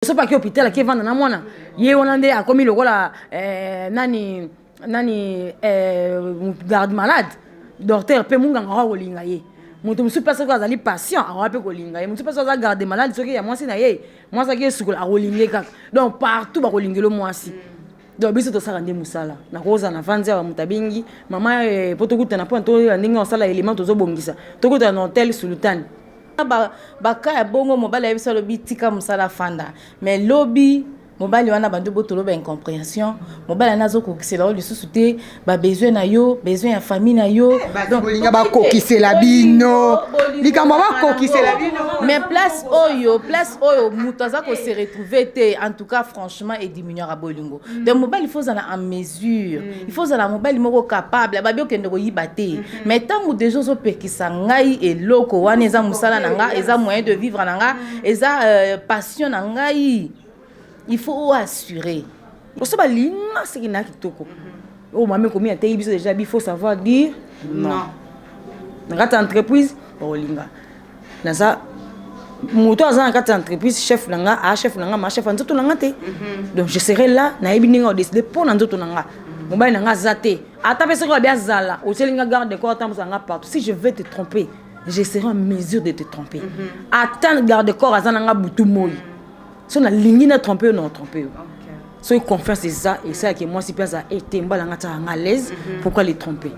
So pas ki hôpital ki vanda na mwana. Ye onande a komi lokola nani garde malade. Docteur pe munga ngara kolinga ye. Mutu musu pesa ko azali patient a pe kolinga ye. Mutu pesa za garde malade soki ya mwasi na ye. Mwasa ki sukula a kolinga kaka. Donc partout ba kolingelo mwasi. Donc biso to sala nde musala. Na koza na vanzi wa mutabingi. Mama poto kuta na point to ndinga osala element to zo bongisa. To kuta na hotel Sultan. Baka ya bongo mobali ya biso lobi tika musala fanda mais lobi mobali wana bandu botolo ba incompréhension mobali nazo kokisela o lisusu te ba besoin na yo besoin ya famille na yo donc bolinga ba kokisela bino likambo ba kokisela bino mais place oyo muto aza ko se retrouver te en tout cas franchement et diminuer à bolingo donc mobali il faut ça en mesure il faut ça la mobali moko capable ba biokende ko yibate mais tant ou déjà zo pekisa ngai et loko wana eza musala na nga eza moyen de vivre na nga eza passion na ngai. Il faut assurer. Parce que linga c'est qui kitoko. Oh maman combien t'es biso déjà il faut savoir dire non. Dans cette entreprise oh linga. Dans ça moto azana kata entreprise chef nanga a chef nanga ma chef nzoto nanga te. Donc je serai là na yebi ninga décider pour nzoto nanga. Mobile nanga zate. Ata pesa ko bien zala. O telinga garde corps tant nga partout. Si je vais te tromper, je serai en mesure de te tromper. Attends garde corps azana nga butu moi. Si on a ligné na tromper ou non tromper. So il confiance c'est ça et ça que moi si place a été mbalanga ta à l'aise pourquoi les tromper.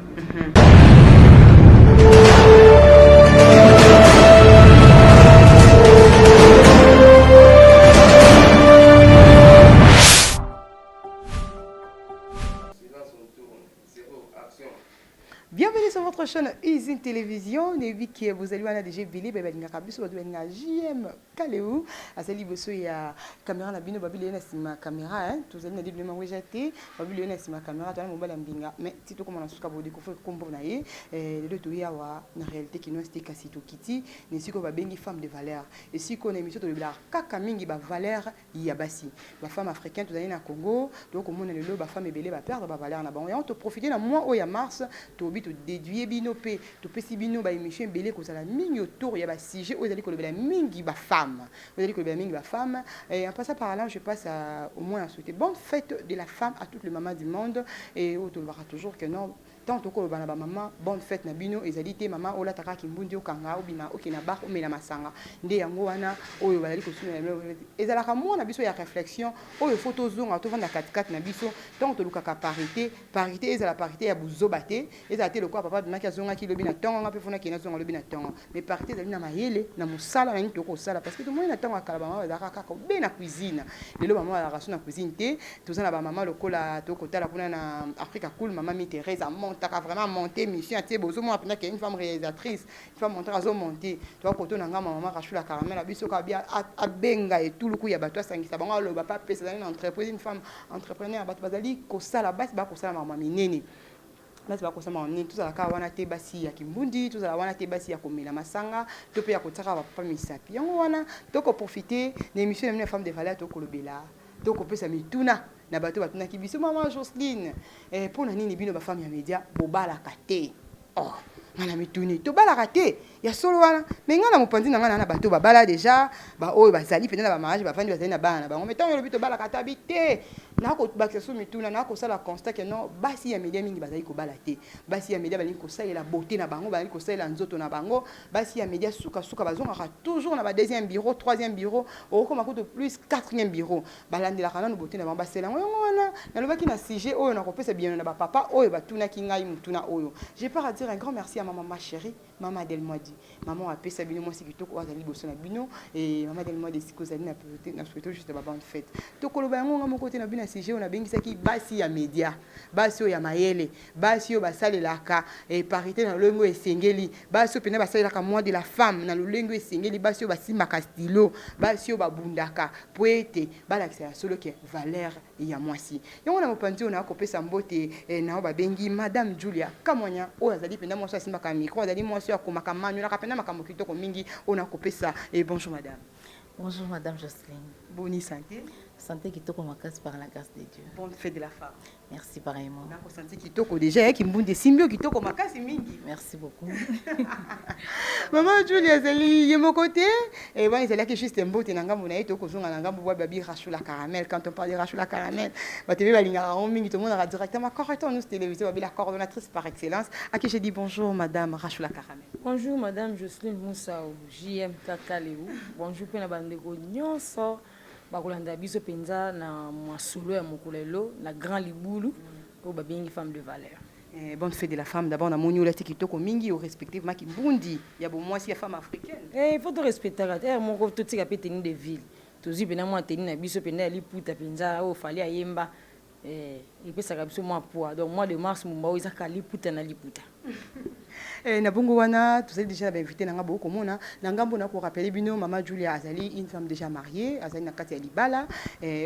Bienvenue sur votre chaîne Usine Télévision. Nevi qui vous allez voir déjà Billy bébé nga kabiso ba nga JM Kaleu asali boso ya caméra na bino babili na sima caméra hein tous allez na dibli ma wejate babili na sima caméra tala mobile mbinga mais si to comment na suka bodi ko faut kombo na ye le deux to ya wa na réalité qui nous c'était kasito kiti ne siko ba bengi femme de valeur et si qu'on émission to le bla kaka mingi ba valeur ya basi ba femme africaine tous allez na Congo donc au monde le ba femme ebele ba perdre ba valeur na ba on to profiter na mois au ya mars to to déduire bino pe to pesi bino ba émission belé ko sala mingi autour ya ba sujet aux allez ko le mingi ba femme vous allez ko le mingi ba femme et en passant par là je passe au moins à souhaiter bonne fête de la femme à toutes les mamans du monde et on verra toujours que non tant que ba maman bonne fête na bino ezalité maman ola taka kimbundi okanga obima okina ba omela masanga nde yango wana oyo bazali ko suna ezala ka mona biso ya réflexion oyo photo zonga to vanda 4 na biso tant to lukaka parité ezala parité ya buzobate ezala te lokwa papa bimaki azonga ki lobi na tonga ngape fona kina zonga lobi na tonga mais parité ezali na mayele na musala na nito ko sala parce que to moyi na tonga kala mama bazaka kaka be na cuisine lelo mama la rason na cuisine te tozana ba mama lokola to kotala kuna na Africa cool mama mi Teresa t'as vraiment monté mission à Tebozo moi après qu'il y a une femme réalisatrice une femme monter à zo monter toi koto na ngama maman rachou la caramel la biso ka bia a benga et tout le coup ya bato sangisa bango lo ba pas pesa dans une entreprise une femme entrepreneur bato bazali ko sala basi ba ko sala mama minene basi ba ko sala mama tout ça ka wana te basi ya kimbundi tout ça wana te basi ya komela masanga to pe ya ko tsaka ba papa misapi yango wana to ko profiter l'émission de femme de valeur to ko lobela to ko pesa mituna na bato batuna ki biso maman Jocelyne pour na nini bino ba femme ya média bobala kate oh ngana mituni to bala kate ya solo wana mais ngana mopanzi na ngana na bato babala déjà ba oyo bazali pena ba mariage ba fandi bazali na bana bango mais tant yo bito bala kata bité na ko bakse so mituna na ko sala constat que non basi ya média mingi bazali ko bala te basi ya média bali ko sala la beauté na bango bali ko sala nzoto na bango basi ya média suka bazonga toujours na ba deuxième bureau troisième bureau au comme de plus quatrième bureau balandela kana no beauté na bango basela ngo wana na lobaki na sujet oyo na ko pesa bien na ba papa oyo batuna ki ngai mutuna oyo j'ai pas à dire un grand merci à maman ma chérie maman Del Moidi maman a pesa bino moi c'est kitoko azali boso na bino et maman Del Moidi siko zali na peut-être na souhaiter juste ba bonne fête to koloba ngo ngamo côté na bino sujet on a bengi saki basi ya média basi ya mayele basi yo basalelaka et parité na longo esengeli basi pena basalelaka moi de la femme na longo esengeli basi yo basimaka stylo basi yo babundaka poete balakisa solo ke valeur ya mwasi yango na mopanzi on a kopesa mbote na ba bengi madame Julia Kamonya o azali pena mwasi asimaka micro azali mwasi ya komaka manyo na kapena makambo kitoko mingi on a kopesa et bonjour madame Bonjour Madame Jocelyne. Bonne santé. Santé kitoko makasi par la grâce de Dieu. Bonne fête de la femme. Merci pareillement. Na ko santé kitoko déjà ki mbunde simbio kitoko makasi mingi. Merci beaucoup. Maman Julia Zeli yemo côté et bon c'est là que juste mbote na ngambo na yeto ko zonga na ngambo wa babi rachou la caramel quand on parle de rachou la caramel ba tebe balinga on mingi tout le monde a directement correctement nous télévision babi la coordonnatrice par excellence à qui j'ai dit bonjour madame rachou la caramel. Bonjour madame Jocelyne Moussao JM Kakaleu. Bonjour pena bandeko nyonso. Bakolanda biso penza na masolo ya mokolelo na grand libulu ko babingi femme de valeur. Bonne fête de la femme d'abord na moni ola tikitoko mingi au respectivement ki mbundi ya bo moi si ya femme africaine. Il faut te respecter la terre mon tout tika pe tenir de ville. Tozi pena moi tenir na biso pena liputa penza o fali ayemba et peut ça biso moi poids donc mois de mars mumba o izaka liputa na liputa. Na bongo wana tu sais déjà invité na ngabo komona na ngambo na ko rappeler bino maman Julia Azali une femme déjà mariée Azali na kati ya libala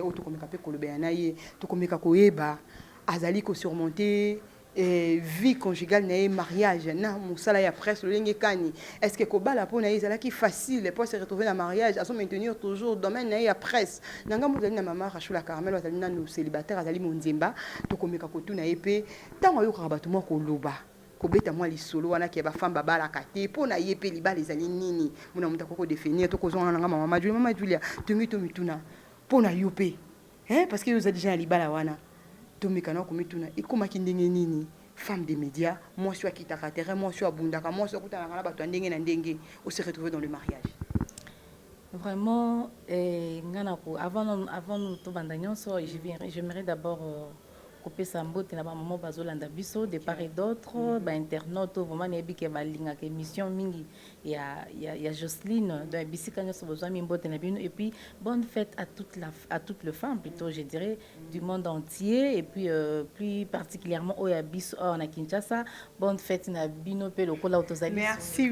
o to komeka pe kolobe na ye to komeka koyeba Azali ko surmonter vie conjugale na mariage na musala ya presse le lenge kani est-ce que ko bala pona ezala ki facile pour se retrouver dans mariage à se maintenir toujours domaine na ya presse na ngambo na maman Rachou la Caramel Azali na no célibataire Azali monzemba to komeka ko tuna epé tango yo ka bato mo ko loba kobeta mwa lisolo wana ke ba famba bala kate pona yepe libala ezali nini muna muta koko définir to kozonga na maman Julia tungi to mituna pona yope parce que vous êtes déjà libala wana to mekana ko mituna ikoma kindenge nini femme des médias moi suis qui ta terrain moi suis abundaka moi suis kutana na bato ndenge na ndenge on se retrouver dans le mariage vraiment ngana ko avant nous to bandagnon so j'aimerais d'abord couper sa mbote na ba maman bazolanda biso de part et d'autre ba internaute vraiment nebi ke balinga ke émission mingi ya Jocelyne de bisika nyoso besoin mi mbote na bino et puis bonne fête à toutes les femmes plutôt je dirais du monde entier et puis plus particulièrement au ya biso na Kinshasa bonne fête na bino pe lokola otozali merci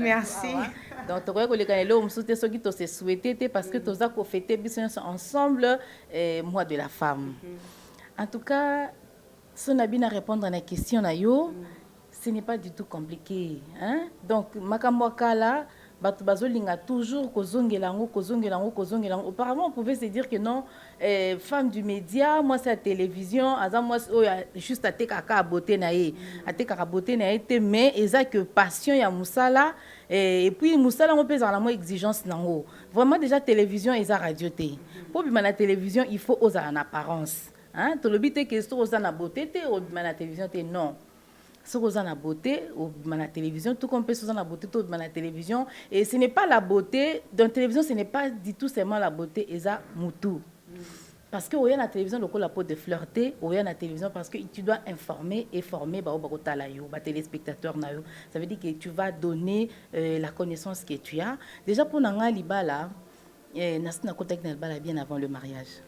donc tokoya ko lekana lo msute soki to se souhaiter parce que toza ko fêter biso ensemble mois de la femme en tout cas si on a bien à répondre à la question, ce n'est pas du tout compliqué. Hein? Donc, Makamwakala, Batubazolinga toujours kozongelango. Auparavant, on pouvait se dire que non, femme du média, moi c'est la télévision, moi juste à tekaka beauté nae, à tekaka beauté nae, mais eza que passion ya musala et puis musala on peut avoir la moins exigence nango. Vraiment déjà télévision et radio té. Pour bien la télévision, il faut oser en apparence. Hein, tu le but que sur la beauté ou la télévision non sur la beauté ou la télévision tout comme peut sur la beauté ou la télévision et ce n'est pas la beauté dans la télévision ce n'est pas du tout seulement la beauté et ça mutu parce que la télévision le la peau de flirter ou la télévision parce que tu dois informer et former téléspectateurs ça veut dire que tu vas donner la connaissance que tu as déjà pour nanga libala na contact na libala bien avant le mariage.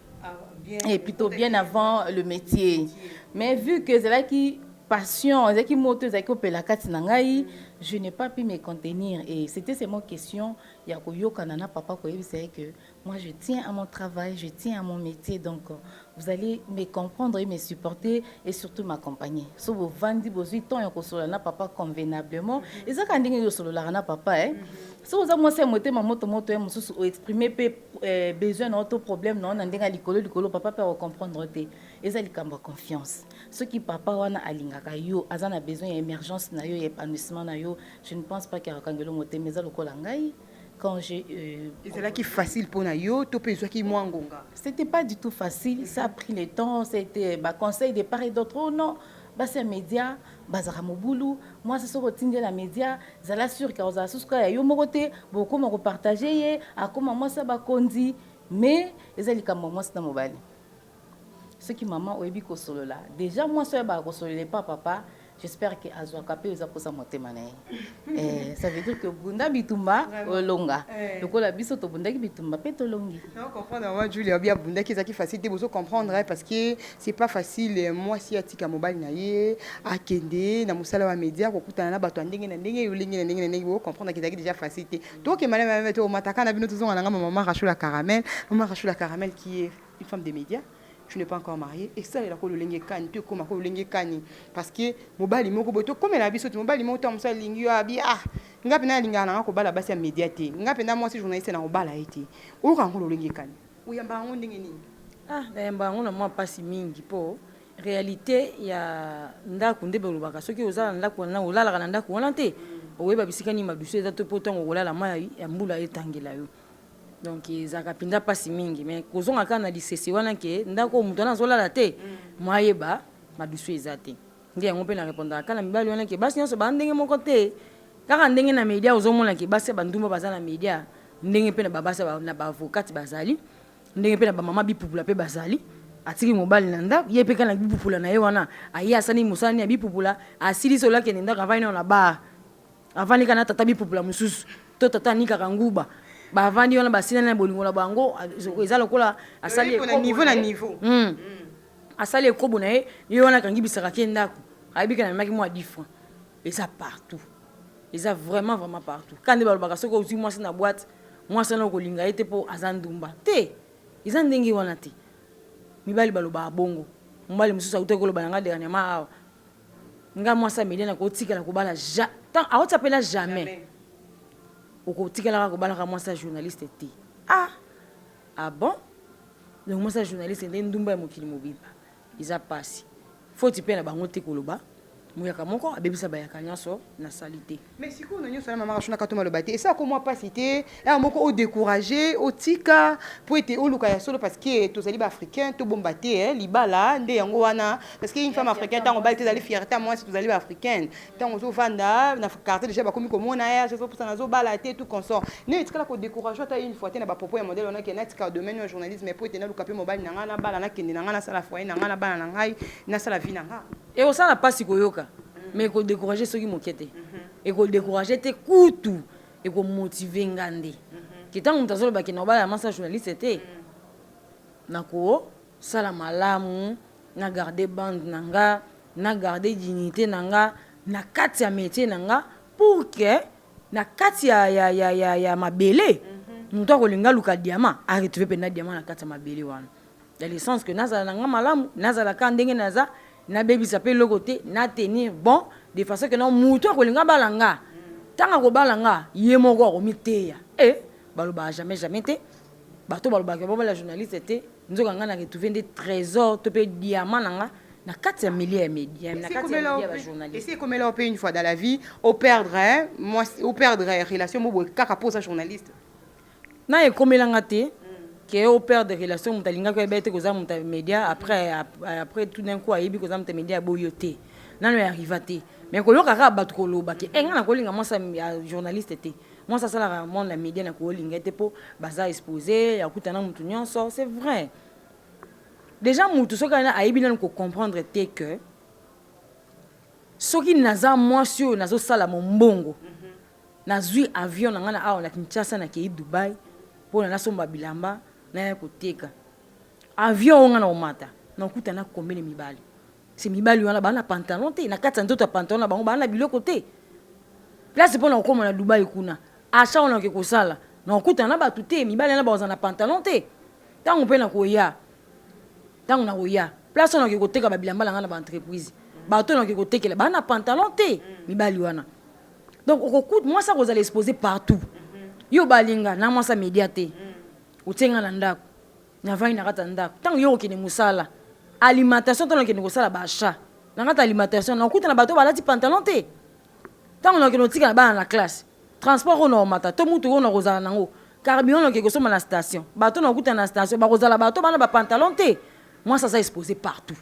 Et plutôt bien avant le métier. Mais vu que c'est là qui passion, c'est qui moto, c'est qui la carte nangai, je n'ai pas pu me contenir et c'était seulement question ya koyo kanana papa ko c'est que moi je tiens à mon travail, je tiens à mon métier donc vous allez me comprendre et me supporter et surtout m'accompagner. So vous vendez besoin temps ya ko solana papa convenablement et ça quand ndenge yo solana papa so vous moi c'est moté ma moto mususu exprimer besoin notre problème non ndenga likolo papa peut comprendre te et ça likamba confiance. Ce qui papa wana alingaka yo azana besoin d'émergence na yo épanouissement na yo je ne pense pas qu'il y a kangelo moté mais ça lokola ngai quand j'ai c'est là qui est facile pour nayo to besoin qui mwangonga c'était pas du tout facile ça a pris le temps c'était conseil de part et d'autre oh non c'est un média bazara mobulu moi c'est sur tinde la média zala sûr que oza suska yo mokote beaucoup moko partager a comment moi ça ba kondi mais ezali kama moi c'est mobile ce qui maman oyebi ko solo là déjà moi ça ba ko solo pas papa j'espère que azwa kapé oza ko sa motema na ça veut dire que bunda bitumba olonga lokola biso to bunda ki bitumba pe to longi non comprendre moi Julia bien bunda ki zaki facilité bozo comprendre parce que c'est pas facile moi si atika mobile na ye akende na musala wa média ko kutana na bato ndenge na ndenge bo comprendre ki zaki déjà facilité donc madame to mataka na bino tozonga na maman Rachou la Caramel qui est une femme des médias. Tu n'es pas encore marié et ça il a quoi le lingue kani tu comme quoi le lingue kani parce que mobali moko boto comme la biso mobali moko musa lingue abi ngapi na linga na ko bala basi ya médiaté ngapi na moi si journaliste na ko bala été o rango le lingue kani o yamba ngo ndenge nini bango na mwa pasi mingi po réalité ya ndako nde balobaka soki ozala na ndako wana olalaka na ndako wana te oyeba bisika nini madusu eza to po ntango kolala mai ya mbula etangela yo donc ezalaka mpenza pasi mingi mais kozonga kaka na lisese wana ke ndako moto wana azolala te moayeba madusu eza te nde yango mpe na répondaka kaka na mibali wana ke basi nyonso baa ndenge moko te kaka ndenge na media ozomona ke basi ya bandumba baza na media ndenge mpe na babasi na baavocate bazali ndenge mpe na bamama bipupula mpe bazali atiki mobali na ndako ye mpe kaka na bipupula na ye wana aye asali mosala nini ya bipupula asilisi olakende ndako avandi nao na bar avandi kaka na tata bipupula mosusu to tata anikaka nguba bavandi wana basilani na bolingo na bango eza lokola asali niveau asali ekobo na ye ye wana akangi bisaka ke ndako ayebika na memaki mwa 10 francs eza partout eza vraiment partout kandi balobaka soki ozwi mwasi na boîte mwasi wana okolinga ye te mpo aza ndumba te eza ndenge wana te mibali balobaka bongo mobali mosusu auti koloba na nga dernièrement awa nga mwasi amedia nakotikala kobala aoti apela jamais okotikalaka kobalaka mwasi ya journaliste te bon donc mwasi ya journaliste nde ndumba ya mokili mobimba eza pasi foti mpe na bango te koloba muyaka moko abebisa bayaka nyonso na sali te mais sikoyo na nyonso wana mama kashonaka to maloba te esala komwa pasi te ya moko odécouragé otika po ete oluka ya solo parce que tozali baafricain tobomba te libala nde yango wana parce que une femme africaine ntango obali te ezali fierté ya mwasi tozali baafricaine ntango ozovanda na quartier déjà bakomi komona ye azopusana azobala te tout consort ne etikala kodécouragé ata une fois te na bapropos ya modele wana ke natika domaine ya journalisme po ete naluka mpe mobali na ngai nabala nakende na ngai nasala foyer na ngai nabala na ngai nasala vie na ngai ekosala pasi koyoka mais ekodécourage soki moke te ekodécourage te kutu ekomotive nga nde ke ntango moto azolobaki na obala ya masa journaliste te nakosala malamu na garde bande na nga na garde dignité na nga na kati ya métier na nga pour que na kati ya mabele moto akolinga luka diama aretrouve mpe na diama na kati ya mabele wana ya l'essence que nazala na nga malamu nazala ka ndenge naza nabebisa mpe eloko te na tenir bon de façon que na moto akolinga bala nga ntango akobala nga ye moko akomiteya balobaka jamais te bato balobaka bobala journaliste te nzoka nga na retrouve nde trésor to mpe diamant na nga na kati ya milieu ya média na kati ya milieu ya bajournaliste esi ekomela mpe une fois dans la vie operdre relation moboye kaka mpo oza journaliste na ekomelanga te ke operdre relation moto alingaki oyeba ete koza moto ya média après tout d'un coup ayebi koza moto ya média aboyo te nano arriva te mais koyoka kaka bato koloba ke nga na kolinga mwasi ya journaliste te mwasi asalaka monde ya média na kolinga te mpo baza exposé yakutana motu nyonso c'est vrai déjà motu soki ayebi nano kocomprendre te ke soki naza mwasi oyo nazosala mombongo nazwi avion na nga na awa na Kinshasa nakei Dubai mpona nasomba bilamba naya koteka avion oyo nga na omata nakutana kombele mibali se mibali wana bana pantalon te na kati ya nzoto ya pantalon na bango bana biloko te place mpona kokoma na Dubai kuna achat wana oke kosala nakutana na bato te mibali wana bakoza na pantalon te ntango mpe nakoya place wana oke koteka babilamba na nga na baentreprise bato na oke kotekela bana pantalon te mibali wana donc okokuta mwasi akozala exposé partout yo balinga na mwasi média te otienga na ndako navandi na kati ya ndako ntango yo okende mosala alimentation ntango okende kosala baachat na kati ya alimentation nakuta na bato balati pantalon te ntango nakende otika na bana na classe transport oyo na omata to mutu oyo nakozala nango carburant nakende kosomba na station bato nakuta na station bakozala bato bana bapantalon te mwasi aza exposé partout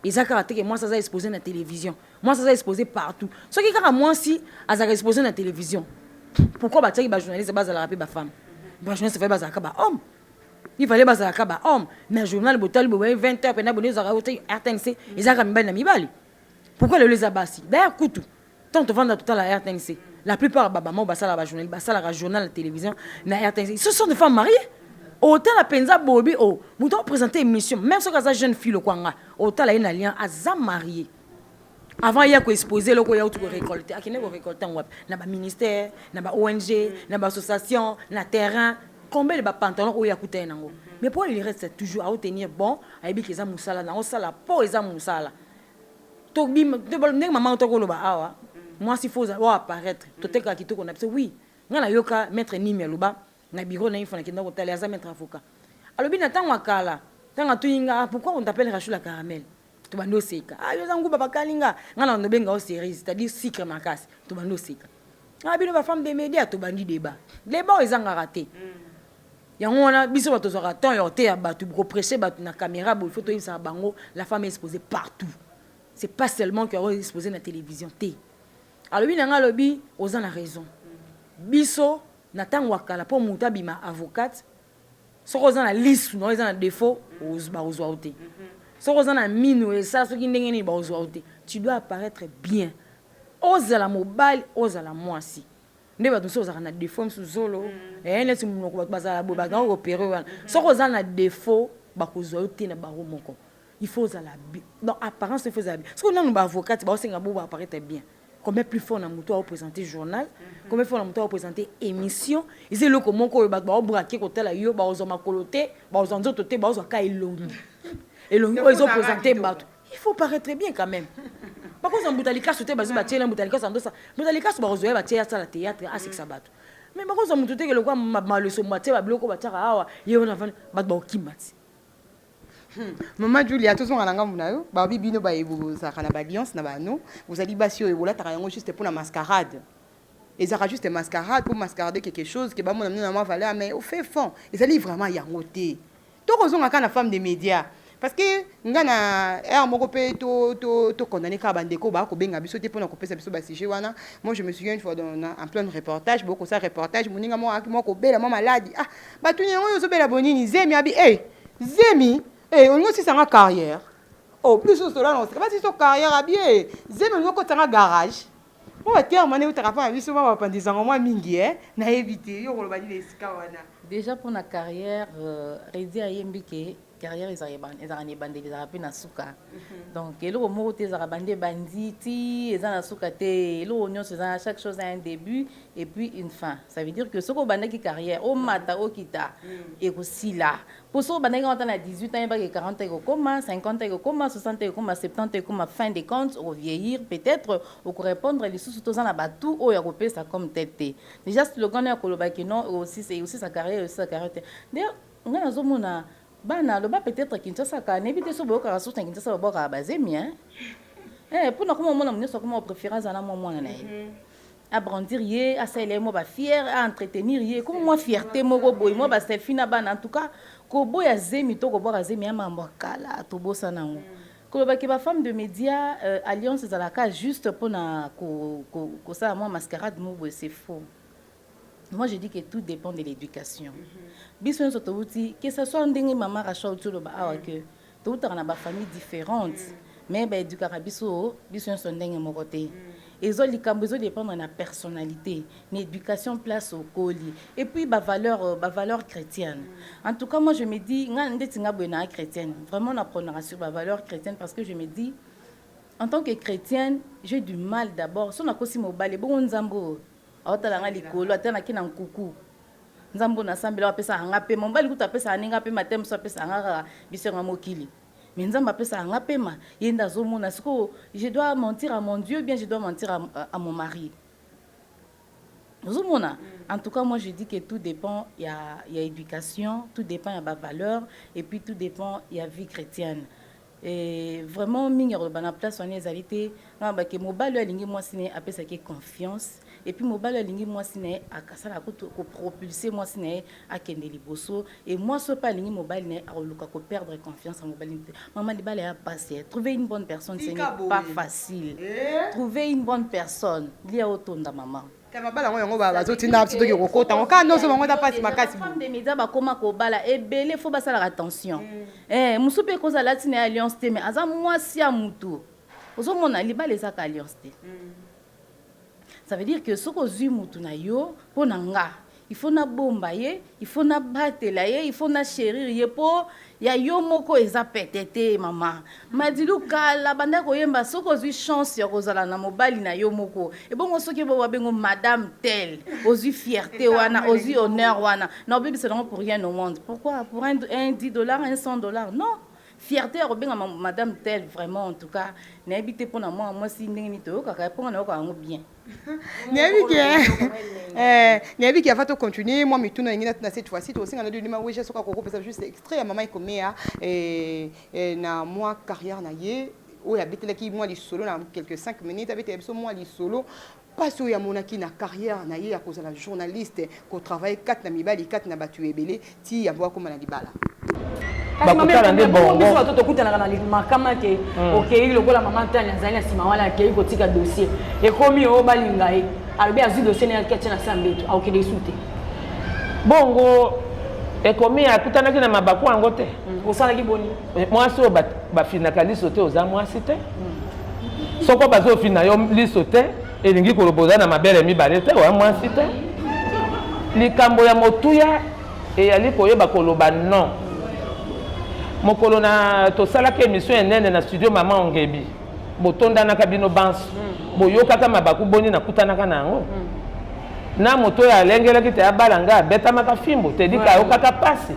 eza kaka teke mwasi aza exposé na télévision mwasi aza exposé partout soki kaka mwasi azalaka exposé na télévision pourquoi batiaki bajournaliste bazalaka mpe bafemme bajournaliste fale bazalaka bahomme il fallait bazalaka bahomme na journal botali boboye 20h pena boni ezalaka oti RTNC ezalaka mibali na mibali pourquoi lelo eza basi d'ailleurs kutu tant tovanda totala RTNC la plupart babama basala bajournaliste basalaka journal na télévision na RTNC ce sont des femmes mariées autant la penza bobi moto présenter émission même soki aza jeune fille lokwanga otala ye na lien aza marié avant ya koexposer loko ya utu korécolter akende korécolter ngwapi na baministère na ba-ONG na ba-association na terrain combien de bapantalon oyo akuta ye nango mais pour il reste toujours à tenir bon ayebi ke eza mosala nango osala mpo eza mosala ndenge mama tokoloba awa mwasi fo oyo apparaître totekaka kitoko na biso oui nga nayoka maître nimi aloba na bureau na ye fo nakenda kotala aza maître avocat alobi na ntango akala Tanga tuinga, pourquoi on t'appelle Rachou la caramel? Tu vas nous seka. Ah, yo zangu papa kalinga. Ngana on benga au série, c'est-à-dire sucre makas. Tu vas nous seka. Ah, bino ba femme des médias, tu bandi débat. Débat ils ont raté. Yango wana biso bato zora temps yo te ya batu pour prêcher batu na caméra, il faut to ça bango, la femme est exposée partout. C'est pas seulement que est exposée na télévision té. Alors bi nanga lobi, aux en a raison. Biso na tango wakala po muta bima avocate. Soko aux en a liste, non ils en a défaut, aux ba aux outé. Soko aux en a mine et ça ce qui ndenge ni ba aux outé. Tu dois apparaître bien. Ose la mobile, ose la moisi. Nde ba tous ozaka na défaut msu zolo. Neti munoko ba bazala bo ba ga opérer wana. Soko oza na défaut ba kozwa yote na baro moko. Il faut la bien. Dans apparence il faut la bien. Parce que nous ba avocat ba osenga bo ba apparaître bien. Combien plus fort na muto a présenter journal, combien fort na muto a présenter émission. Ils le comment ko ba braquer côté la yo ba ozo makolote, ba ozo nzoto te ba ozo ka elongi. Elongi ils ont présenté bato. Il faut paraître bien quand même. Par contre, en Boutalika, c'était basé à Tchéla, Boutalika, sans doute. Boutalika, c'est basé à Tchéla, la théâtre, à Six Sabat. Mais par contre, on me dit que le quoi, ma leçon, ma théâtre, bloco, ma théâtre, ah, il y a un avant, bat bakimati. Maman Julia, tous on a l'angam nayo, babi bino ba ebu ça kana alliance na ba no, vous allez basio et voilà t'as juste pour la mascarade. Et ça juste mascarade pour mascarader quelque chose que ba mon ami na ma valeur mais au fait fond, ils allaient vraiment y angoter. Tout raison quand la femme des médias. Parce que ngana moko pe to condamné ka bandeko ba ko benga biso te pona ko pesa biso ba sujet wana. Moi je me souviens une fois en plein reportage, beaucoup ça reportage moninga mo ko bela mo malade. Ah ba tu nyango yo so bela bonini zemi abi zemi on aussi ça carrière. Oh plus cela non, c'est pas si so carrière abi zemi on ko tanga garage. Moi ba terre mané utaka fa biso ba pandisa moi mingi na éviter yo ko ba di esika wana. Déjà pour la carrière Redi ayembi ke carrière ils arrivent bandé ils arrivent na suka donc et le mot ils arrivent banditi ils na suka te le oignon c'est chaque chose a un début et puis une fin. Ça veut dire que ce qu'on bandé qui carrière au mata au kita et aussi là pour ce bandé quand on a 18 ans, 40 ans, 50 ans, 60 ans, 70 ans, fin des comptes, au vieillir peut-être au répondre les sous tout ça na batou au européen ça comme tête. Déjà le slogan est que non aussi c'est aussi sa carrière aussi sa carrière. D'ailleurs on a zomona bana loba peut-être Kinshasa ka nebite so boka so Kinshasa boka bazemi pour na comment mona mneso comment préférence na mona na abrandir yé à ça mo ba fier à entretenir yé comme moi fierté moko boy moi ba selfie na bana en tout cas ko boya zemi to ko boka zemi ya mambo kala to bosa nango ko loba ke ba femme de médias alliance za la ka juste pour na ko ça moi mascarade mo boy c'est faux. Moi, je dis que tout dépend de l'éducation. Bisous que ce soit un dingue maman Rachel tout le bas que tout on a des familles différentes, mais ben du carabiso bisous son dingue mon côté. Et ça les dépend de la personnalité, l'éducation place au colis et puis ba valeur chrétienne. En tout cas, moi je me dis nga bonne chrétienne. Vraiment on apprendra sur ma valeur chrétienne parce que je me dis en tant que chrétienne, j'ai du mal d'abord. Si on a aussi mobile bon nzambo aotalanga likolo atana kina nkuku nzambo na sambela apesa anga pe mombali kuta apesa aninga pe matem so apesa anga bisenga mokili mais nzambo apesa anga pe ma yenda zomona siko je dois mentir à mon Dieu bien je dois mentir à mon mari zomona en tout cas moi je dis que tout dépend il y a éducation tout dépend il y a valeur et puis tout dépend il y a vie chrétienne. Et vraiment mingi robana place on est alité na ba ke mobile alingi moi sine apesa ke confiance et puis mobile alingi moi sine akasala ko propulser moi sine akende liboso et moi so pas alingi mobile ne akoluka ko perdre confiance en mobile maman libale a passé trouver une bonne personne ce n'est pas facile trouver une bonne personne lia otonda maman tamabala ngo ba bazotinda psito ki kokota ngo kana so bango ta pasi makasi femme de médias ba koma ko bala ebele faut basala attention musupe ko za latine alliance te mais aza mwasi ya mutu ozo mona libala za ka alliance te ça veut dire que ce que zu mutu na yo pona nga il faut na bomba ye il faut na batela ye il faut na chérir ye po ya yo moko eza petete mama madilu kala banda ko yemba soko zui chance ya kozala na mobali na yo moko e bongo soki bo babengo madame tel ozu fierté wana ozu honneur wana non bébé c'est non pour rien au monde pourquoi pour un $10 un $100 non fierté ya kobenga madame telle vraiment en tout cas nayebi te mpona moi si ndenge nini toyokaka mponga nayoka yango bien nayebi ki avant to continuer moi mituna ingina na cette fois-ci to singa na dima weje soka ko kopesa juste extrait ya mama ikomea na moi carrière na ye o ya betelaki moi li solo na quelques 5 minutes avec biso moi li solo parce que ya monaki na carrière na ye ya kozala journaliste ko travailler 4 na mibali 4 na batu ebele ti ya bwa koma na libala bakutana nde bongo bato tokutanaka na makama ke okei lokola mama ntani azali na nsima wana akei kotika dossier ekomi oyo balinga ye alobi azwi dossier na yaki atia na sa mbeto akokende esu te bongo ekomi akutanaki na mabaku yango te osalaki boni mwasi oyo bafinaka liso te oza mwasi te soko bazofina yo liso te elingi koloba oza na mabele mibale te oya mwasi te likambo ya motuya eyali koyeba koloba non mokolo na tosalaki émission enene na studio mama ongebi botondanaka bino banso boyokaka mabaku boni nakutanaka na yango na moto oyo alengelaki te abala nga abetamaka fimbo te dika ayokaka pasi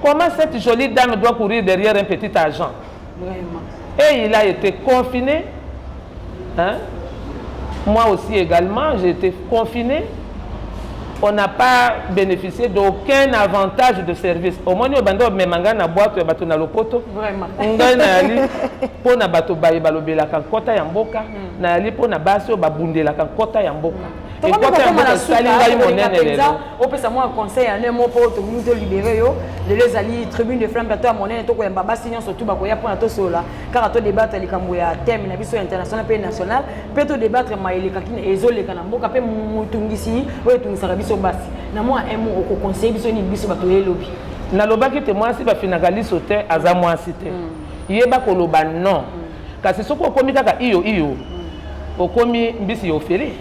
comment cette jolie dame doit courir derrière un petit agent et il a été confiné hein? Moi aussi également j'ai été confiné. On n'a pas bénéficié d'aucun avantage de service. Au moins, on a memanga na boîte bato na lopoto. Vraiment. Ngai na ali po na bato baye balobela kan kota ya mboka na ali po na basi o babundela kan kota ya mboka. Et kota ya mboka sali ngai monene lelo. O pesa moi conseil en un mot pour to nous libérer yo. Les ali tribune de flamme bato ya monene to ko ya babasi nyonso tu bakoya po na to sola. Car to débattre likambo ya thème na biso international pe national. Pe to débattre maeleka kine ezoleka na mboka pe mutungisi o etungisa basi na moi emo ko conseil biso ni biso bato yelobi na lobaki te mwasi bafinaka liso te aza mwasi te yeba koloba non kasi soko okomi kaka iyo okomi mbisi yofeli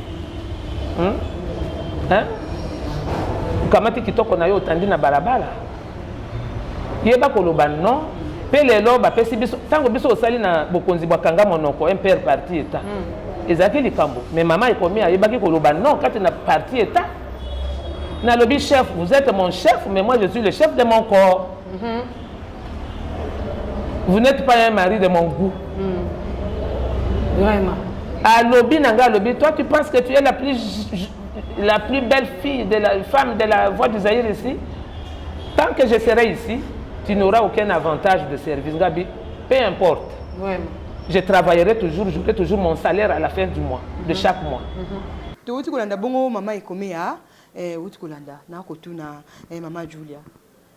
ukamati kitoko na yo otandi na balabala yeba koloba non pe lelo bapesi biso ntango biso osali na bokonzi bwakanga monoko un père parti état ezalaki likambo mais mama ekomi ayebaki koloba non kati na parti état. Na lobby chef, vous êtes mon chef, mais moi je suis le chef de mon corps. Vous n'êtes pas un mari de mon goût. Vraiment. À lobby nanga lobby, toi tu penses que tu es la plus belle fille de la femme de la voix du Zaïre ici? Tant que je serai ici, tu n'auras aucun avantage de service. Gabi, peu importe. Vraiment. Je travaillerai toujours, j'aurai toujours mon salaire à la fin du mois, de chaque mois. Tu kolanda bongo mama ikomea uti kolanda na kotuna mama Julia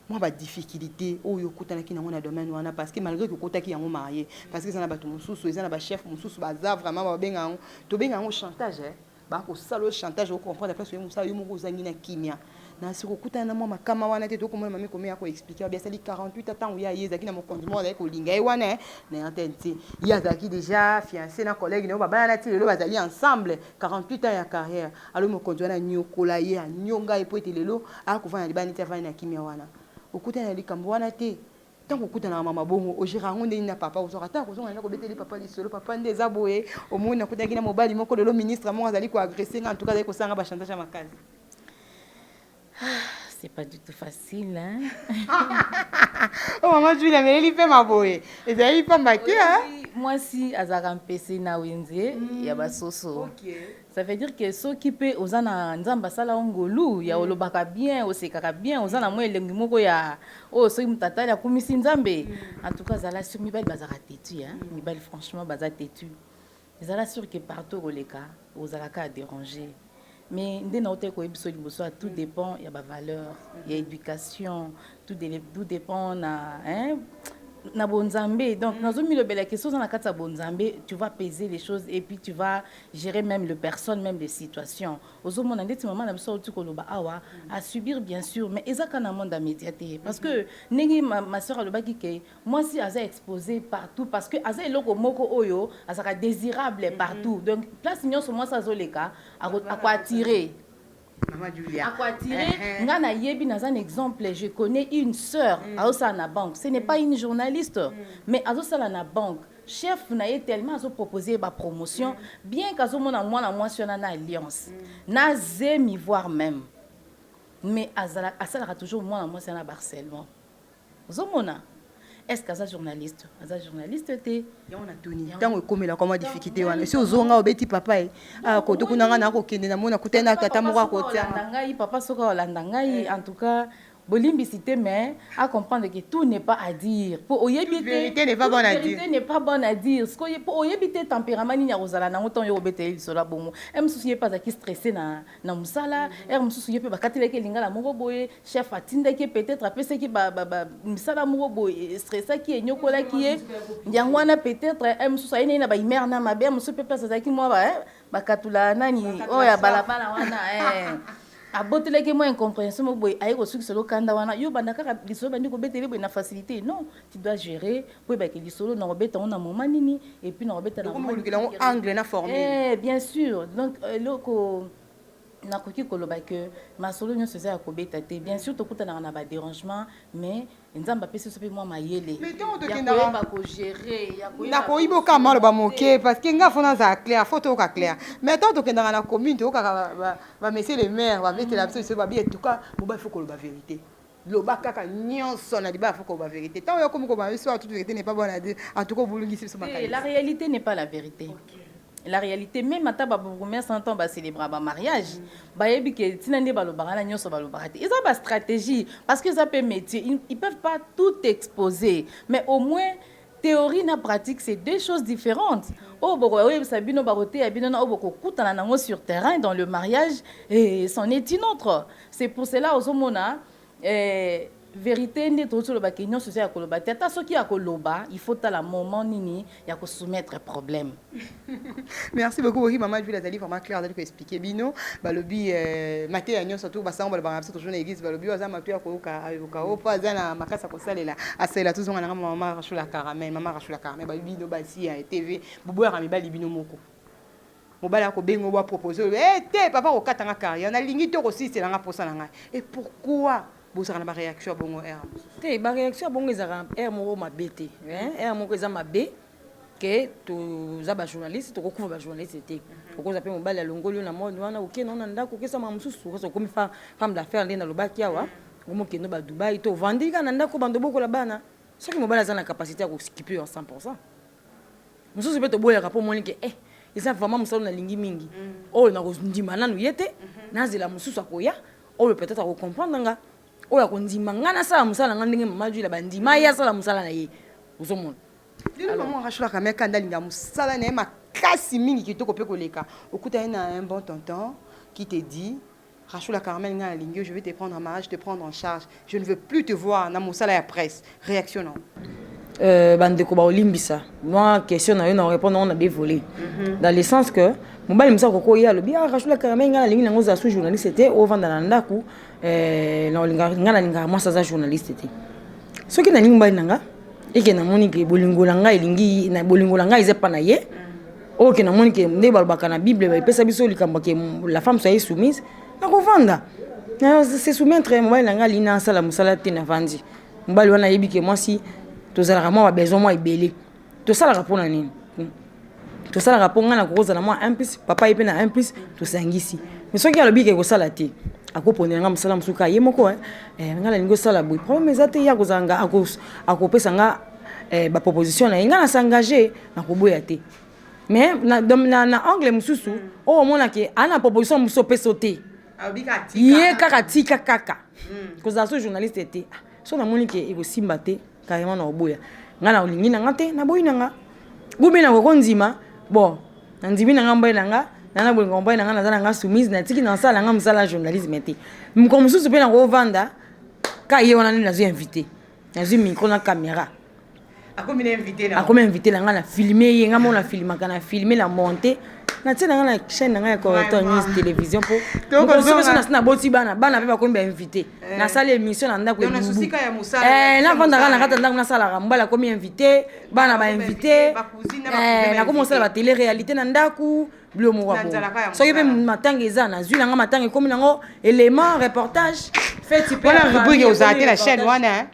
moi ba difficulté oyo kutanaki na mona domaine wana parce que malgré que kotaki yango marié parce que ça na bato mususu ça na ba chef mususu baza vraiment ba benga yango to benga yango chantage ba ko salo chantage o comprendre place yo musa yo moko zangi na kimia na siko kutana na mama kama wana te to komona mami komea ko expliquer bien sali 48 ans ya yezaki na mokondimo avec olinga e wana na antenne ya zaki déjà fiancé na collègue ne ba bana ti lelo bazali ensemble 48 ans ya carrière alors mokondi wana nyokola ye nyonga e po ete lelo akuvana libani te vana na kimia wana okutana likambo wana te tant okutana na mama bongo ojira ngonde na papa ozora ta kozonga na ko beteli papa lisolo papa ndeza boye omona kutaki na mobali moko lelo ministre mo azali ko agresser en tout cas ko sanga ba chantage makazi. C'est pas du tout facile, hein? Oh, maman, tu l'as mis, il fait ma boye. Et ça, il fait ma qui, hein? Moi, si Azara PC na Wenze, il y a basoso. Ça veut dire que ceux qui peut, osana nzamba sala ongolu, ya olobaka bien, osekaka bien, osana mo elengi moko ya, oh, so imtata ya kumisi nzambe. En tout cas, zala sur mibali bazara têtu, hein? Mibali franchement bazara têtu. Zala sûr que partout au leka, ozalaka à déranger. Mais tout dépend, il y a ma valeur, il y a éducation, tout dépend na bonzambe. Donc dans une question dans la carte bonzambe, tu vas peser les choses et puis tu vas gérer même les personnes, même les situations. Aux autres moments, des moments à subir bien sûr, mais ezaka na monde médiaté parce que nengi ma sœur le baki que moi si aza exposé partout parce que aza eloko moko oyo azaka désirable partout. Donc place nyon sur moi ça zoleka à quoi attirer. Maman Julia. À quoi attirer? Ngana yebi dans un exemple, je connais une sœur à Osana Bank. Ce n'est pas une journaliste, mais à Osana Bank. Chef n'a tellement proposé ma promotion, bien qu'à ce moment moi sur une alliance. N'a zémi voir même. Mais à ça toujours moi sur un harcèlement. Zomona. est-ce que journaliste te on a tuni tango comme la comment difficulté wana si ozonga obeti papa ah ko tokunanga na ko kende na mona kutena tata moko ko tia papa soka olanda ngai en tout cas bolimbisité mais à comprendre que tout n'est pas à dire pour vérité n'est pas bonne à dire vérité n'est pas bonne à dire ce que pour oyebité tempérament ni nyarozala na ngoto yo obeteli sola bongo em soucier pas à qui stressé na musala em soucier pe bakatele ke lingala moko boye chef atinda ke peut-être apese ki ba musala moko boye stressa ki enyokola ki yangwana peut-être em soucier na ba imer na mabe em soucier pe place ki moi ba katula nani oya balabala wana aboteleke moi incompréhension mo boy ayi ko suki solo kanda wana yo bandaka lisolo bandi ko betele boy na facilité non tu dois gérer pour ba ke lisolo na robeta on a moment nini et puis na robeta na angle na formule bien sûr donc loko nakoki koloba que ma solo nyo seza ko beta te bien sûr tokutana na ba dérangement mais nzamba pesi so pe moi mayele mais tant de ba ko gérer ya ko na ko ibo ka malo ba moke parce que nga fona za clair photo ka clair mais tant to kendanga na commune to ka ba monsieur le maire ba mettre la biso ba bien en tout cas mo ba faut ko ba vérité loba kaka nyonso na liba faut ko ba vérité tant yo comme ko ba biso toute vérité n'est pas bonne à dire en tout cas bulungi biso makali la réalité n'est pas la vérité. La réalité, même à taba pour combien de temps célébrer un mariage, bayebi que tinande balobara nyonso balobarate. Ils ont une stratégie parce que ça peut métier, ils peuvent pas tout exposer, mais au moins théorie na pratique c'est deux choses différentes. Oh boko oui sabino baroté abino na oboko kutana nango sur terrain dans le mariage et c'en est une autre. C'est pour cela aux homona vérité n'est tout le bakignon social à koloba tata ce qui a koloba il faut à la moment nini ya ko soumettre problème. Merci beaucoup oui maman je l'ai vraiment clair d'aller expliquer bino balobi maté ya nyonso tout basango balobanga biso toujours na église balobi oza matu ya ko ka opa zana makasa ko salela asela tout zonga na maman rachula caramel bino basi ya TV bubu ya mibali bino moko mobala ko bengo ba proposer te papa ko katanga carrière na lingi to ko sisela nga posa na ngai et pourquoi vous avez une réaction bongo te ba réaction bongo ezaka mo mabete mo eza mabe que tu za ba journaliste to ko kuva ba journaliste te ko za pe mobala longolo na mode wana okena na ndako kesa ma mususu ko komi femme d'affaires ndena lobaki awa ngomo kendo ba Dubai to vandika na ndako bando boko la bana soki mobala za na capacité ya ko skipper en 100% mususu pe to boya ka po moni ke eza vraiment musalo na lingi mingi o na ko ndima nanu yete na zela mususu akoya o peut-être ko comprendre nga oya kondima ngana sala musala ngandenge mama la bandima ya sala musala na ye uzomona lelo maman rachula kama kanda linga musala na makasi mingi kitoko pe koleka okuta na un bon tonton qui te dit Rachula Carmel nga lingi je vais te prendre en mariage te prendre en charge je ne veux plus te voir na musala ya presse réaction non bandeko ba olimbisa moi question na yo na répondre on a dévolé dans le sens que mobali msa koko ya lobi Rachula Carmel nga lingi nango za sous journaliste c'était au vanda na ndaku na linga moi ça journaliste était ce qui na lingi mobali nanga et que na moni ke bolingo langa lingi na bolingo langa izepa na ye o ke na moni ke nde balbaka na bible ba pesa biso likamba ke la femme soit soumise na ko vanda na se soumettre mobali nanga lina sala musala te na vandi mobali wana yebi ke moi si tozalaka mwa besoin mwa ebele tosalaka mpona nini tosalaka mpo nga na kokozala mwa 1+ papa ye mpe na 1+ tosangisi mais soki alobi ke kosala te akoponela nga mosala mosuku aye moko nga nalingi osala boye problème eza te ye akozala nga akopesa nga baproposition na ye nga nasengage nakoboya te mais na angle mosusu oyo omonake aa na proposition mosusu opeso te ye kaka tika kaka kozala so journaliste te so namoni ke ekosimba te carrément na oboya nga na olingi na nga te na boyi na nga gubi na koko ndima bon na ndimi na nga mboye na nga nana bolingo mboye na nga naza na nga soumise na tiki na sala nga mosala journalisme te moko mosusu mpe na kovanda ka ye wana nini nazwi invité nazwi micro na caméra akomi invité na nga na filme ye nga mo na filmaka na filme na monte na tia na nga na chaîne na nga ya correcteur news télévision po mokomosusu nasi na boti bana mpe bakomi bainvité nasala émission na ndako ebubu navandaka na kati ya ndako nasalaka mobali akomi invité bana bainvité nakomi osala batélé réalité na ndako bilo moko abo soki mpe matanga eza nazwi nanga matanga ekomi nango élément reportage voilà rubrique ozala te la chaîne wana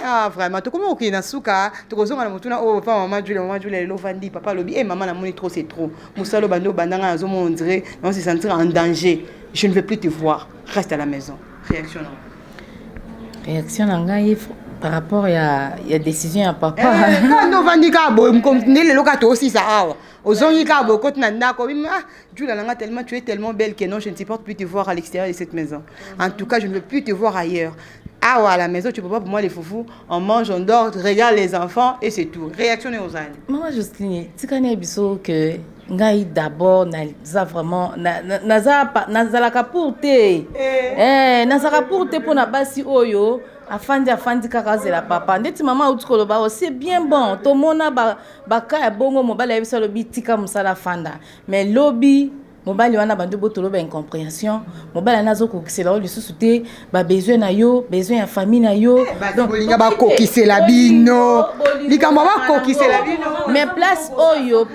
ah vraiment tokomi okende na suka tokozonga na motuna oyo pa mama Julie lelo vandi papa lobi mama namoni trop c'est trop mosalo bando bandanga nazomona on dirait on se sentir en danger je ne veux plus te voir reste à la maison réaction na ngai par rapport à la décision à papa. Quand on va dire que le locato aussi ça aux ongikabo quand nanda comme Julia Langa tellement tu es tellement belle que non je ne supporte plus te voir à l'extérieur de cette maison. En tout cas je ne veux plus te voir ailleurs. Ah ouais, à la maison tu peux pas pour moi les foufous on mange on dort regarde les enfants et c'est tout. Réactionner aux ânes. Maman Jocelyne, tu connais biso que ngai d'abord naza vraiment nazalaka pour te nazalaka pour te pour na basi oyo afandi kaka zela papa ndeti mama utukoloba c'est bien bon to mona baka ya bongo mobali ya biso lobi tika musala fanda mais lobi mobali wana bandu botolo ba incompréhension mobali nazo kokisela o lisusu te ba besoin na yo besoin ya famille na yo donc bolinga ba kokisela bino likambo ba kokisela bino mais place oyo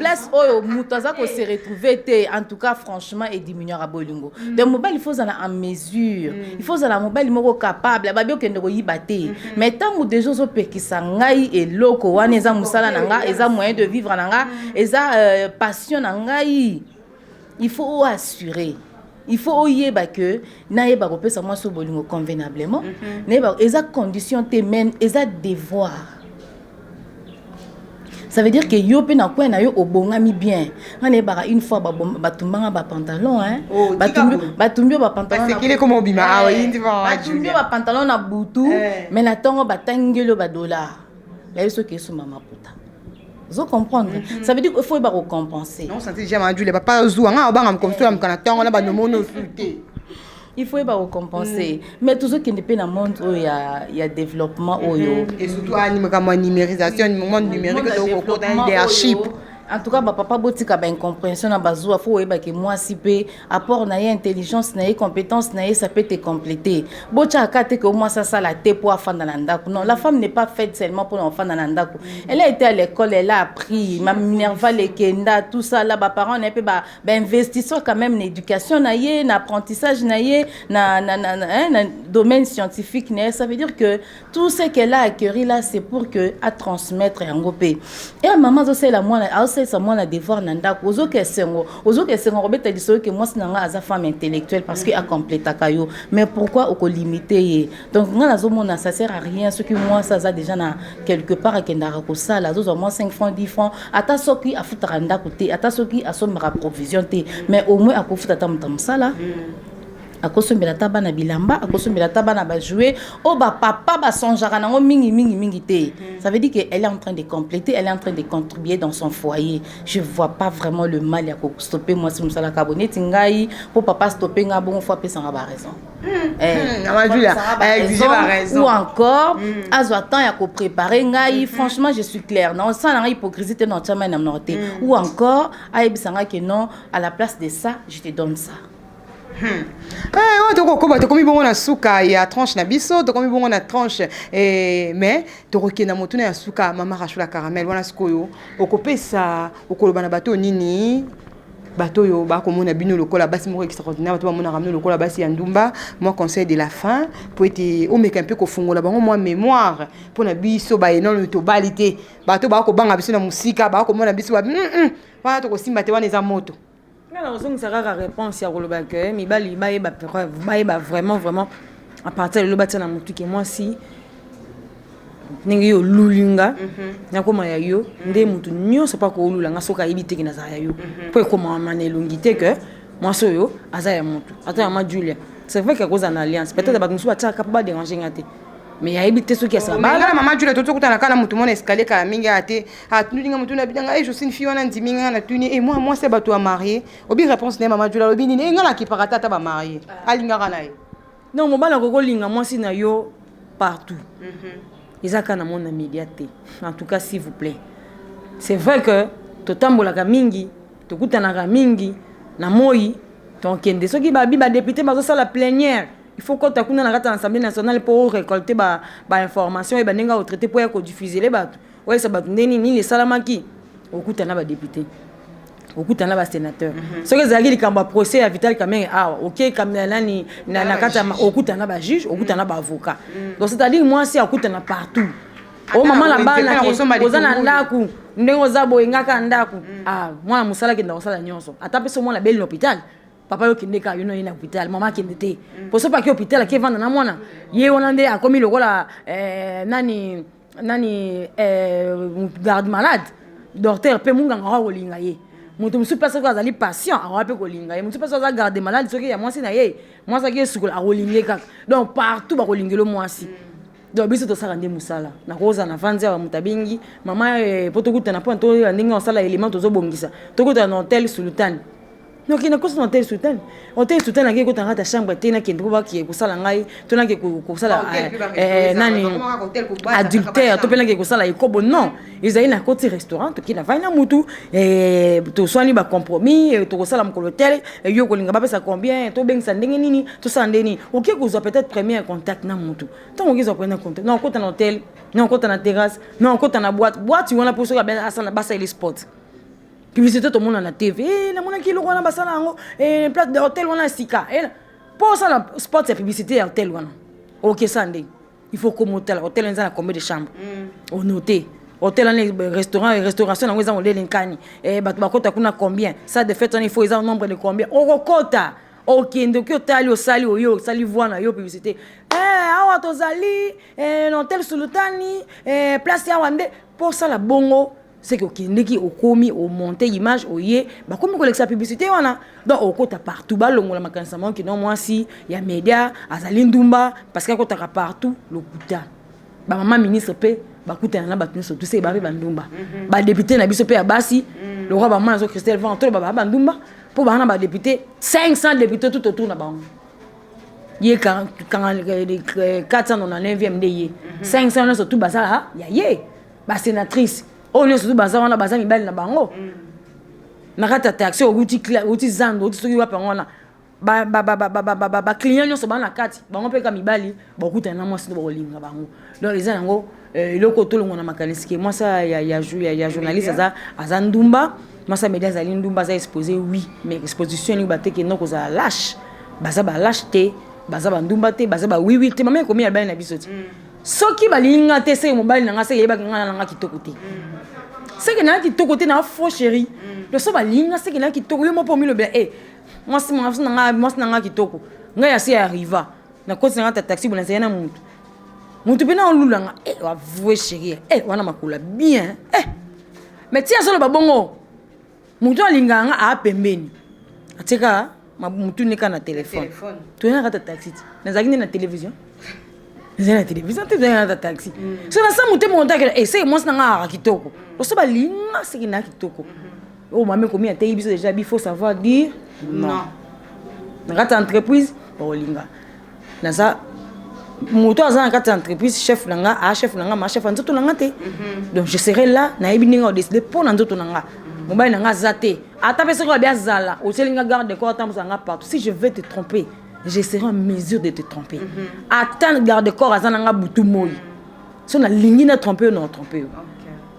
muto aza ko se retrouver te en tout cas franchement et diminuer à bolingo donc mobali il faut ça en mesure il faut ça la mobali moko capable ba bio kende ko yibate mais tango déjà zo pekisa ngai et loko wana eza musala na nga eza moyen de vivre na nga eza passion na ngai. Il faut assurer. Il faut yeba que naeba kopesa moi so bolingo convenablement. Naeba eza condition te men eza devoir. Ça veut dire que yo pe na kwa na yo obongami bien. Naeba une fois batumbanga ba pantalon hein. Batumbio ba pantalon. Parce qu'il est comme obima ah oui, batumbio ba pantalon na butu mais na tongo batangelo ba dollar. Là yo so ke so mama puta. Vous comprenez? Ça veut dire qu'il faut compenser. Non, ça déjà mandu les papa zouanga obanga comme ça am kana on a ba no mono fruité. Il faut compenser. Mais tout ce qui n'est pas dans le monde où il y a développement et surtout anime comme numérisation, le monde numérique au côté leadership. En tout cas, papa botika ba incompréhension na bazua faut que moi si pe apport na intelligence na compétence na ça peut te compléter. Bocha akate que moi ça la te pour afanda na ndako. Non, la femme n'est pas faite seulement pour enfant na ndako. Elle a été à l'école, elle a appris, ma Minerva les kenda tout ça là ba parents na pe ba investisseur quand même l'éducation na yé, na apprentissage na yé, na domaine scientifique na ça veut dire que tout ce qu'elle a acquis là c'est pour que à transmettre en gopé. Et maman c'est la moi ça moi la devoir nanda ozo que sengo robeta diso que moi sinanga aza femme intellectuelle parce que a compléter kayo mais pourquoi au limiter donc ngala zo mona ça sert à rien ce que moi ça a déjà na quelque part à kendara ko ça là zo moi 5 francs 10 francs ata soki a futaranda côté ata soki a somra provision te mais au moins a ko futa tam ça là akosombela taba na bilamba akosombela taba na ba jouer o ba papa ba sonjara nango mingi te ça veut dire que elle est en train de compléter elle est en train de contribuer dans son foyer je vois pas vraiment le mal ya ko stopper moi si musala kabone tingai pour papa stopper nga bon fois pesa nga ba raison ou encore azo attend ya ko préparer ngai franchement je suis claire non ça na hypocrisie te non tama na noté ou encore aibisanga que non à la place de ça je te donne ça. Tu comme bon na suka ya tranche na biso to comme bon na tranche mais to kokena moto na suka mama rachula caramel wana skoyo okopesa okoloba na bato nini bato yo ba komona bino lokola basi moko extraordinaire bato ba mona ramener lokola basi ya ndumba moi conseil de la fin pour être o meka un peu ko fungola bango moi mémoire pour na biso ba enon to balité bato ba ko banga biso na musika ba ko mona biso ba to ko simba te wana eza moto. On sera la réponse à Roloba que mibali ba preuve ba vraiment à partir de l'obati na mutu que moi si ningi yo lulinga na koma ya yo nde mutu nyonso pa ko lulanga soka ibite ki na za ya yo po ko mama ne lungite que moi so yo aza ya mutu ata ya ma Julia c'est vrai que cause en alliance peut-être ba musu ba tsaka pas déranger ngate mais ya ibite so ki sa ba la maman Julia toto kutana kana mutu mona escalier ka mingi ate atundinga mutu na bidanga je suis une fille wana ndiminga na tuni et moi c'est bato à marier obi réponse ne maman Julia obi ni ngala ki parata ta ba marier alinga kana ye non mobala ko linga moi si na yo partout ezaka na mon immédiateté en tout cas s'il vous plaît c'est vrai que totambolaka mingi tokutanaka mingi na moi donc ende soki ba député bazo sala plénière il faut qu'on t'accorde dans l'Assemblée nationale pour récolter ba information et ba nenga au traité pour y diffuser les bateaux ouais ça ba ndeni ni les salamaki okutana ba député okutana ba sénateur ce que zaki likamba procès à Vital Kamerhe OK kamela ni na kata okutana ba juge okutana ba avocat donc c'est-à-dire moi si okutana partout o mama la bala ozana ndaku ndengo za boyengaka ndaku moi musala ki ndosala nyonso ata peso moi la belle l'hôpital papa yo kende ka yo no ina hôpital maman kende te pour ça pas que hôpital qui vendre na mwana ye onande a commis le la nani garde malade docteur pe munga ngwa kolinga ye mutu musu pesa ko azali patient a pe kolinga ye mutu pesa za garde malade soki ya mwasi na ye mwasi ki sukula a kolinga kaka donc partout ba kolingelo mwasi donc biso to sala nde musala na koza na vanzi ya mutabingi mama poto kutana po to ndinga osala element to zo bongisa to kutana na hotel Sultan. Donc il y a un hôtel Sultan. Hôtel Sultan a été dans ta chambre, tu as qui est pour ça langai, tu as qui pour ça nani adultère, tu peux qui pour ça la kobo non. Ils ont un côté restaurant, tu qui na vaina mutu et tu soignes ba compromis, tu ça la l'hôtel, et yo kolinga ba ça combien, tu ben ça ndenge nini, tout ça ndeni. OK, vous avez peut-être premier contact na mutu. Tant qu'ils ont pris contact. Non, quand dans hôtel, non quand dans terrasse, non quand dans boîte, tu vois la pour ça ben à basa les spots. Publicité tout le monde à la TV na mona ki lokona basala ngo plate de hôtel wana sika pour ça la spot c'est publicité hôtel wana OK sandé il faut comme hôtel nza combien de chambres on noter hôtel en restaurant et restauration na ngeza ngolele nkani batu bakota kuna combien ça de fait on il faut un nombre de combien on kota OK ndoki otali osali oyo sali voana yo publicité awa tozali hôtel Sultani place ya wande pour ça la bongo c'est que qui au commis au monter image au yé bah comme on la publicité on donc au côté partout bah longo la macansament qui non moi si il y a média azali ndumba parce que côté partout le kuta bah maman ministre pe bah kuta na ba tous ces bah ndumba bah député na biso pe ya basi le roi bah maman Christelle va entrer bah ndumba pour bah na ba député 500 députés tout autour na ba yé quand 400 on a 9e de 500 surtout bah ça ya yé bah sénatrice on est surtout baza wana baza mibali na bango nakata taxi outi zando outi soki wapa ngona ba client nyonso bana kati bango pe ka mibali bakuta na mwasi ba kolinga bango donc eza yango eloko tolongo na makanisi moi ça ya journaliste aza ndumba moi ça média za ndumba za exposé oui mais exposition ni bateke noko za lâche baza ba lâche te baza ba ndumba te baza ba oui te mama komi ya bana bisoti soki balinga te se mobali nanga se yeba ngana nanga kitoko te c'est que nanga kitoko te na faux chéri le so balinga c'est que nanga kitoko yo mo pomi le bien moi si nanga kitoko nga ya se arriva na kosi nanga taxi bona se na mutu pe na olulanga wa vouer chéri wana makula bien mais tia solo babongo mutu alinga nga a pembeni atika mutu nika na téléphone tu na kata taxi na zakine na télévision c'est la télévision tu viens dans taxi so na samu te monta que c'est moi na kitoko lo so balinga c'est na kitoko oh mama komi ate biso déjà il faut savoir dire non na kata entreprise olinga na ça moto azana kata entreprise chef nanga chef nanga ma chef nzoto nanga te donc je serai là na ebininga o décider pour nzoto nanga mobile nanga zate ata pesa ko bien zala o selinga garde de corps tambo sanga partout si je vais te tromper je serai en mesure de te tromper. Attends, garde-corps, azananga butu moi. Si on a ligné na tromper ou non tromper.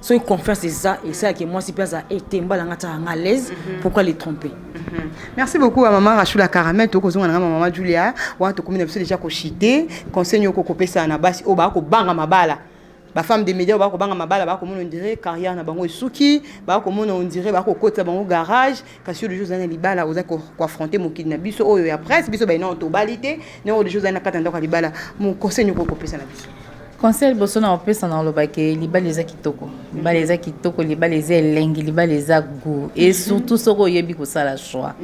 So il confiance c'est ça et ça que moi si place a été mbalanga ta à l'aise pourquoi les tromper. Merci beaucoup à maman Rachula Caramel to ko zonga na maman Julia wa to komina biso déjà ko chité conseil ko kopesa na basi o ba ko banga mabala. Ba femme des médias ba ko banga mabala ba ko on dirait carrière na bango suki ba ko on dirait ba ko kota bango garage kasi le jour na libala oza ko affronter mon kid na biso oyo ya presse biso ba ina to balité ne des choses na katanda ko libala mon conseil ko kopesa na biso. Conseil bosona opesa na lobake libala eza kitoko libala eza elengi libala eza goût et surtout soko yebi ko sala choix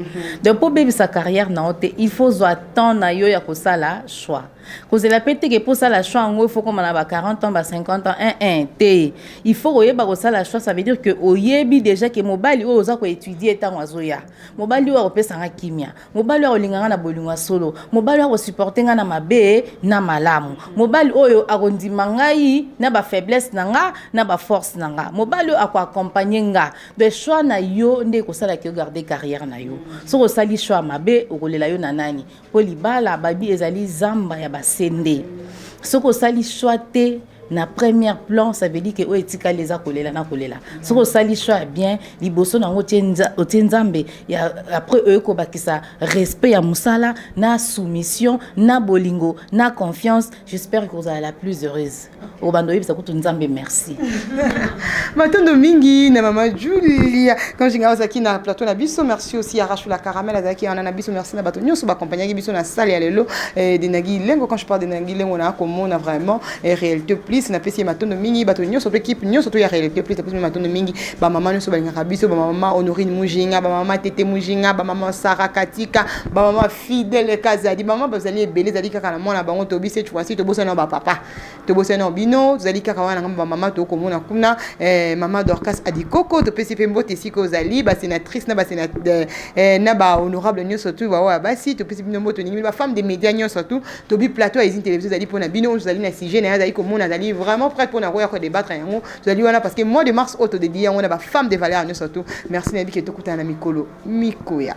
donc pour baby sa carrière na ote il faut attendre na yo ya ko sala choix cause la pete que pour ça la choix il faut comme on a 40 ans 50 ans t il faut oyeba ko sala choix ça veut dire que oyebi déjà que mobali o oza ko étudier tant wazoya mobali o opesa nga kimia mobali o linganga na bolingwa solo mobali o supporter nga na mabe na malamu mobali oyo akondi mangai na ba faiblesse nanga na ba force nanga mobali o ako accompagner nga de choix na yo nde ko sala ki garder carrière na yo so ko sali choix mabe o kolela yo na nani ko libala babi ezali zamba ya basende soko sali choix te na première plan ça veut dire que etika les akolela na kolela soko sali choix bien liboso na otienzambe ya après eux ko bakisa respect ya musala na soumission na bolingo na confiance j'espère que vous allez la plus heureuse au bandoyi bisa kutu nzambe merci matondo mingi na mama Julia quand j'ai ngazaki na plateau na biso merci aussi à Rachou la caramel azaki na biso merci na bato nyonso ba accompagner biso na salle ya lelo de nagi lengo quand je parle de nagi lengo na komona vraiment réalité plus na pesi matondo mingi bato nyonso to équipe nyonso to ya réalité plus pesi matondo mingi ba mama nyonso ba ngaka biso ba mama Honorine Mujinga ba mama Tete Mujinga ba mama Sarah Katika ba mama Fidèle Kazadi ba mama bazali ebele zali kaka na mona bango to bise tu vois si to bossa na ba papa to bossa na bino zali kaka wana ba mama to komona kuna mama Dorcas Adikoko to pesi pe mbote siko zali ba sénatrice na ba sénateur na ba honorable nyonso to ba wa basi to pesi bino mboto ningi ba femme des médias nyonso to bi plateau izine télévision zali pona bino zali na sujet na zali komona zali vraiment prête pour na roya ko débattre yango zali wana parce que mois de mars auto de dia on a ba femme de valeur nyonso to merci na bi ke to kutana mikolo mikoya